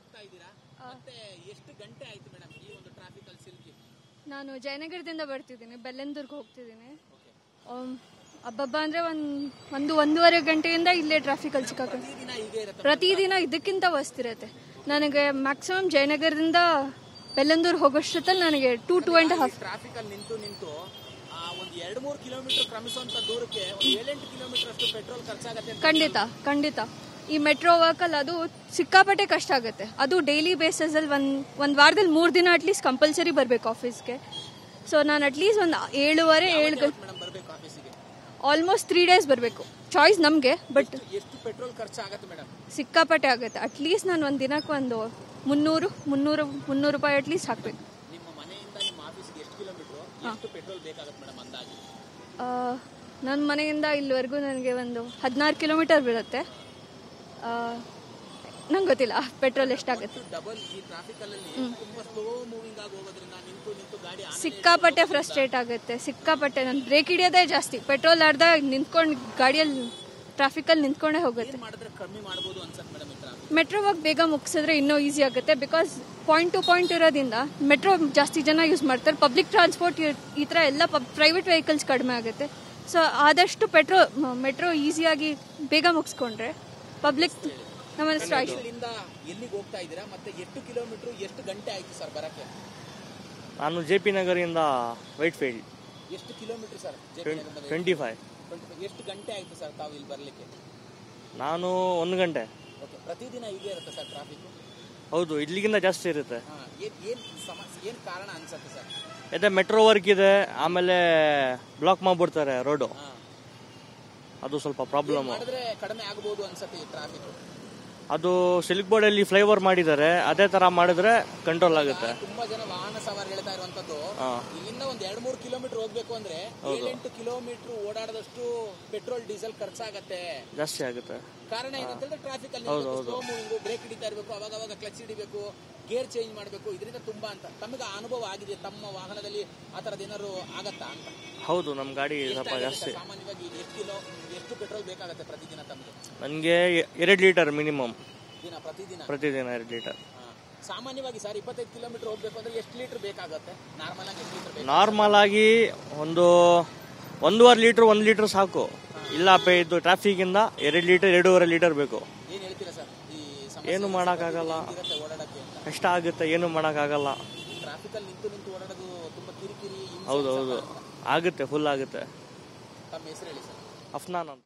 ಹೋಗ್ತಾ ಇದ್ದೀರಾ ಮತ್ತೆ ಎಷ್ಟು ಗಂಟೆ ಆಯ್ತು ಮೇಡಮ್ ಈ ಒಂದು ಟ್ರಾಫಿಕ್ ಅಲ್ಲಿ ಸಿಲುಕಿ? ನಾನು ಜಯನಗರದಿಂದ ಬರ್ತಿದ್ದೀನಿ, ಬೆಲ್ಲಂದೂರ್ಗೆ ಹೋಗ್ತಿದ್ದೀನಿ. ಅಬ್ಬಬ್ಬ ಅಂದ್ರೆ ಒಂದೂವರೆ ಗಂಟೆಯಿಂದ ಇಲ್ಲೇ ಟ್ರಾಫಿಕ್ ಅಲ್ಲಿ ಸಿಕ್ಕಾಕೊಂಡು ಪ್ರತಿದಿನ ಇದಕ್ಕಿಂತ ವಸ್ತಿರತ್ತೆ. ನನಗೆ ಮ್ಯಾಕ್ಸಿಮಮ್ ಜಯನಗರದಿಂದ ಬೆಲ್ಲಂದೂರ್ ಹೋಗೋಷ್ಟೊತ್ತಲ್ಲಿ ನನಗೆ 2.5 ಟ್ರಾಫಿಕ್ ಅಲ್ಲಿ ನಿಂತು ಒಂದು 2-3 ಕಿಲೋಮೀಟರ್ ಕ್ರಮಿಸುವಂತ ದೂರಕ್ಕೆ 7-8 ಕಿಲೋಮೀಟರ್ ಅಷ್ಟು ಪೆಟ್ರೋಲ್ ಖರ್ಚಾಗುತ್ತೆ. ಖಂಡಿತ ಈ ಮೆಟ್ರೋ ವರ್ಕಲ್ಲಿ ಅದು ಸಿಕ್ಕಾಪಟ್ಟೆ ಕಷ್ಟ ಆಗುತ್ತೆ. ಅದು ಡೈಲಿ ಬೇಸಿಸ್ ಅಲ್ಲಿ ಒಂದ್ ವಾರದಲ್ಲಿ 3 ದಿನ ಅಟ್ಲೀಸ್ಟ್ ಕಂಪಲ್ಸರಿ ಬರ್ಬೇಕು ಆಫೀಸ್ಗೆ. ಸೊ ನಾನು ಅಟ್ಲೀಸ್ಟ್ ಒಂದು 7 ಆಲ್ಮೋಸ್ಟ್ 3 ಡೇಸ್ ಬರಬೇಕು. ಚಾಯ್ಸ್ ನಮಗೆ, ಬಟ್ ಎಷ್ಟು ಪೆಟ್ರೋಲ್ ಖರ್ಚಾಗುತ್ತೆ ಮೇಡಮ್? ಸಿಕ್ಕಾಪಟ್ಟೆ ಆಗುತ್ತೆ. ಅಟ್ಲೀಸ್ಟ್ ನಾನು ಒಂದು ದಿನಕ್ಕೆ ಒಂದು 300 ರೂಪಾಯಿ ಅಟ್ಲೀಸ್ಟ್ ಹಾಕ್ಬೇಕು. ನಿಮ್ಮ ಮನೆಯಿಂದ ನಿಮ್ಮ ಆಫೀಸ್ಗೆ ಎಷ್ಟು ಕಿಲೋಮೀಟರ್, ಎಷ್ಟು ಪೆಟ್ರೋಲ್ ಬೇಕಾಗುತ್ತೆ ಮೇಡಮ್ ಅಂದಾಜು? ನನ್ನ ಮನೆಯಿಂದ ಇಲ್ಲಿವರೆಗೂ ನನಗೆ ಒಂದು 16 ಕಿಲೋಮೀಟರ್ ಬರುತ್ತೆ. ನಂಗೆ ಗೊತ್ತಿಲ್ಲ ಪೆಟ್ರೋಲ್ ಎಷ್ಟಾಗುತ್ತೆ. ಡಬಲ್ ಈ ಟ್ರಾಫಿಕ್ ಅಲ್ಲಿ ತುಂಬಾ ಸ್ಲೋ ಮೂವಿಂಗ್ ಆಗಿ ಹೋಗೋದ್ರಿಂದ ನಿಂತು ಗಾಡಿ ಸಿಕ್ಕಾಪಟ್ಟೆ ಫ್ರಸ್ಟ್ರೇಟ್ ಆಗುತ್ತೆ. ಸಿಕ್ಕಾಪಟ್ಟೆ ನಾನು ಬ್ರೇಕ್ ಹಿಡಿಯೋದೇ ಜಾಸ್ತಿ. ಪೆಟ್ರೋಲ್ ಅರ್ಧ ನಿಂತ್ಕೊಂಡು ಗಾಡಿಯಲ್ಲಿ ಟ್ರಾಫಿಕಲ್ಲಿ ನಿಂತ್ಕೊಂಡೇ ಹೋಗುತ್ತೆ. ಕಮ್ಮಿ ಮಾಡಬಹುದು ಅನ್ಸುತ್ತೆ ಮೇಡಮ್. ಮೆಟ್ರೋ ವರ್ಕ್ ಬೇಗ ಮುಗಿಸಿದ್ರೆ ಇನ್ನೂ ಈಸಿ ಆಗುತ್ತೆ. ಬಿಕಾಸ್ ಪಾಯಿಂಟ್ ಟು ಪಾಯಿಂಟ್ ಇರೋದ್ರಿಂದ ಮೆಟ್ರೋ ಜಾಸ್ತಿ ಜನ ಯೂಸ್ ಮಾಡ್ತಾರೆ. ಪಬ್ಲಿಕ್ ಟ್ರಾನ್ಸ್ಪೋರ್ಟ್ ಈ ಥರ ಎಲ್ಲ ಪ್ರೈವೇಟ್ ವೆಹಿಕಲ್ಸ್ ಕಡಿಮೆ ಆಗುತ್ತೆ. ಸೊ ಆದಷ್ಟು ಮೆಟ್ರೋ ಈಸಿಯಾಗಿ ಬೇಗ ಮುಗಿಸ್ಕೊಂಡ್ರೆ ಪಬ್ಲಿಕ್ ಎಲ್ಲಿಗೆ ಹೋಗ್ತಾ ಇದ್ದೀರಾ ಮತ್ತೆ ಎಷ್ಟು ಕಿಲೋಮೀಟರ್, ಎಷ್ಟು ಗಂಟೆ ಆಯ್ತು ಸರ್ ಬರಕ್ಕೆ? ನಾನು JP ನಗರಿಂದ ವೈಟ್ಫೀಲ್ಡ್. ಎಷ್ಟು ಕಿಲೋಮೀಟರ್ ಸರ್? 25. ಎಷ್ಟು ಗಂಟೆ ಆಯ್ತು ಸರ್ ತಾವು ಇಲ್ಲಿ ಬರ್ಲಿಕ್ಕೆ? ನಾನು 1 ಗಂಟೆ. ಪ್ರತಿದಿನ ಹೀಗೆ ಇರುತ್ತೆ ಸರ್ ಟ್ರಾಫಿಕ್? ಹೌದು, ಇಲ್ಲಿಗಿಂತ ಜಾಸ್ತಿ ಇರುತ್ತೆ. ಏನ್ ಕಾರಣ ಅನ್ಸುತ್ತೆ ಸರ್? ಅದೇ ಮೆಟ್ರೋ ವರ್ಕ್ ಇದೆ, ಆಮೇಲೆ ಬ್ಲಾಕ್ ಮಾಡ್ಬಿಡ್ತಾರೆ ರೋಡು, ಅದು ಸ್ವಲ್ಪ ಪ್ರಾಬ್ಲಮ್. ಕಡಿಮೆ ಆಗಬಹುದು ಅನ್ಸುತ್ತೆ ಟ್ರಾಫಿಕ್. ಅದು ಸಿಲ್ಕ್ ಬೋರ್ಡ್ ಅಲ್ಲಿ ಫ್ಲೈಓವರ್ ಮಾಡಿದ್ದಾರೆ, ಅದೇ ತರ ಮಾಡಿದ್ರೆ ಕಂಟ್ರೋಲ್ ಆಗುತ್ತೆ. ತುಂಬಾ ಜನ ವಾಹನ ಸವಾರ ಹೇಳ್ತಾ ಇರುವಂತದ್ದು ಇಲ್ಲಿಂದ ಒಂದ್ 2-3 ಕಿಲೋಮೀಟರ್ ಹೋಗ್ಬೇಕು ಅಂದ್ರೆ 7-8 ಕಿಲೋಮೀಟರ್ ಓಡಾಡದಷ್ಟು ಪೆಟ್ರೋಲ್ ಡೀಸೆಲ್ ಖರ್ಚಾಗತ್ತೆ, ಜಾಸ್ತಿ ಆಗುತ್ತೆ. ಕಾರಣ ಏನಂತಂದ್ರೆ ಟ್ರಾಫಿಕ್ ಅಲ್ಲಿ ಸ್ಲೋ ಮೂವಿಂಗ್, ಬ್ರೇಕ್ ಹಿಡಿತಾ ಇರಬೇಕು, ಅವಾಗ ಕ್ಲಚ್ ಹಿಡಿಬೇಕು, ಗೇರ್ ಚೇಂಜ್ ಮಾಡಬೇಕು, ಇದರಿಂದ ತುಂಬಾ ಅಂತ. ತಮಗೆ ಅನುಭವ ಆಗಿದೆ ತಮ್ಮ ವಾಹನದಲ್ಲಿ ಆ ತರದ್ ಏನಾದ್ರು ಆಗತ್ತಾ ಅಂತ? ಹೌದು, ನಮ್ ಗಾಡಿ ಸ್ವಲ್ಪ ಜಾಸ್ತಿ. ಸಾಮಾನ್ಯವಾಗಿ ಎಷ್ಟು ಪೆಟ್ರೋಲ್ ಬೇಕಾಗುತ್ತೆ ಪ್ರತಿದಿನ ತಮಗೆ? ನನಗೆ 2 ಲೀಟರ್ ಮಿನಿಮಮ್ ಪ್ರತಿದಿನ 2 ಲೀಟರ್. ಸಾಮಾನ್ಯವಾಗಿ ಸರ್ 25 ಕಿಲೋಮೀಟರ್ ಹೋಗ್ಬೇಕು ಅಂದ್ರೆ ಎಷ್ಟು ಲೀಟರ್ ಬೇಕಾಗುತ್ತೆ? ನಾರ್ಮಲ್ ಆಗಿ ಒಂದು 1.5 ಲೀಟರ್ 1 ಲೀಟರ್ ಸಾಕು. ಇಲ್ಲ ಇದು ಟ್ರಾಫಿಕ್ ಇಂದ 2 ಲೀಟರ್ 2.5 ಲೀಟರ್ ಬೇಕು. ಏನ್ ಹೇಳ್ತೀರಾ ಸರ್? ಏನು ಮಾಡಕ್ಕಾಗಲ್ಲ, ಕಷ್ಟ ಆಗುತ್ತೆ, ಏನು ಮಾಡಕ್ಕಾಗಲ್ಲ. ಟ್ರಾಫಿಕ್ ಅಲ್ಲಿ ನಿಂತು ಓಡಾಡೋದು ತುಂಬಾ ಕಿರಿಕಿರಿ. ಹೌದು ಆಗುತ್ತೆ, ಫುಲ್ ಆಗುತ್ತೆ. ತಮ್ಮ ಹೆಸರು ಹೇಳಿ ಸರ್? ಅಫ್ನಾನ್ ಅಂತ.